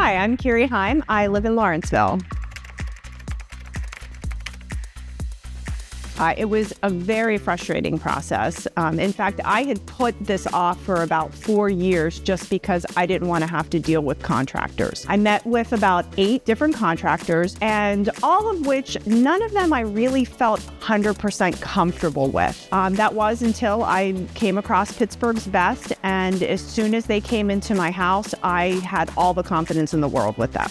Hi, I'm Kiere Heim. I live in Lawrenceville. It was a very frustrating process. In fact, I had put this off for about 4 years just because I didn't want to have to deal with contractors. I met with about 8 different contractors, and all of which, none of them I really felt 100% comfortable with. That was until I came across Pittsburgh's Best, and as soon as they came into my house, I had all the confidence in the world with them.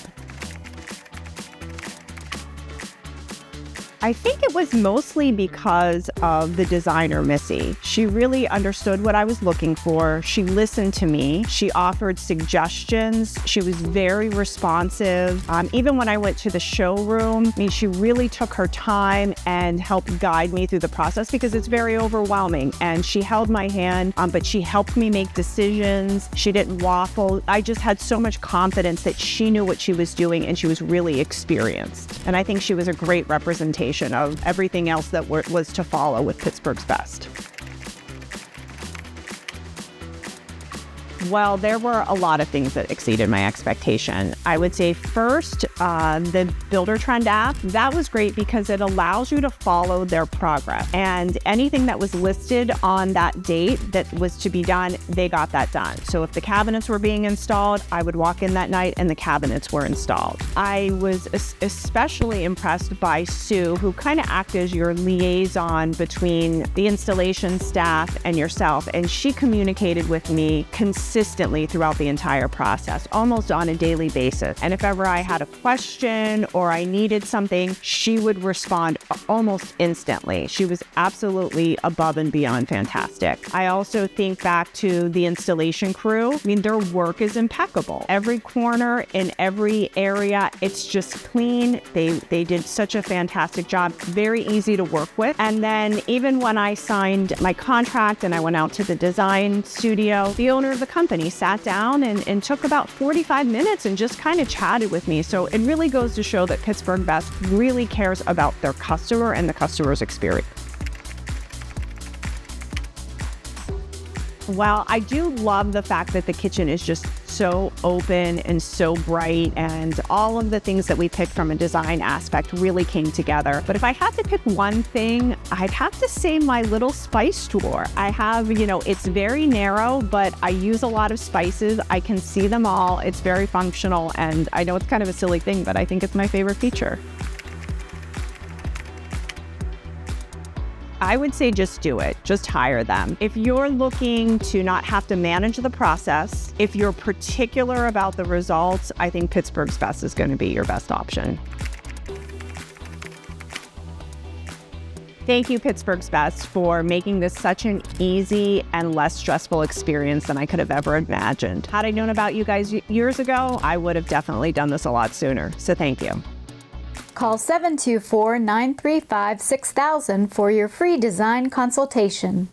I think it was mostly because of the designer, Missy. She really understood what I was looking for. She listened to me. She offered suggestions. She was very responsive. Even when I went to the showroom, she really took her time and helped guide me through the process because it's very overwhelming. And she held my hand, but she helped me make decisions. She didn't waffle. I just had so much confidence that she knew what she was doing and she was really experienced. And I think she was a great representation of everything else that was to follow with Pittsburgh's Best. Well, there were a lot of things that exceeded my expectation. I would say first, the Builder Trend app, that was great because it allows you to follow their progress. And anything that was listed on that date that was to be done, they got that done. So if the cabinets were being installed, I would walk in that night and the cabinets were installed. I was especially impressed by Sue, who kind of acted as your liaison between the installation staff and yourself. And she communicated with me consistently throughout the entire process, almost on a daily basis. And if ever I had a question or I needed something, she would respond almost instantly. She was absolutely above and beyond fantastic. I also think back to the installation crew. Their work is impeccable. Every corner in every area, it's just clean. They did such a fantastic job, very easy to work with. And then even when I signed my contract and I went out to the design studio, the owner of the company sat down and took about 45 minutes and just kind of chatted with me. So it really goes to show that Pittsburgh Best really cares about their customer and the customer's experience. Well, I do love the fact that the kitchen is just so open and so bright, and all of the things that we picked from a design aspect really came together. But if I had to pick one thing, I'd have to say my little spice drawer. I have, it's very narrow, but I use a lot of spices. I can see them all. It's very functional, and I know it's kind of a silly thing, but I think it's my favorite feature. I would say just do it. Just hire them. If you're looking to not have to manage the process, if you're particular about the results, I think Pittsburgh's Best is going to be your best option. Thank you, Pittsburgh's Best, for making this such an easy and less stressful experience than I could have ever imagined. Had I known about you guys years ago, I would have definitely done this a lot sooner. So thank you. Call 724-935-6000 for your free design consultation.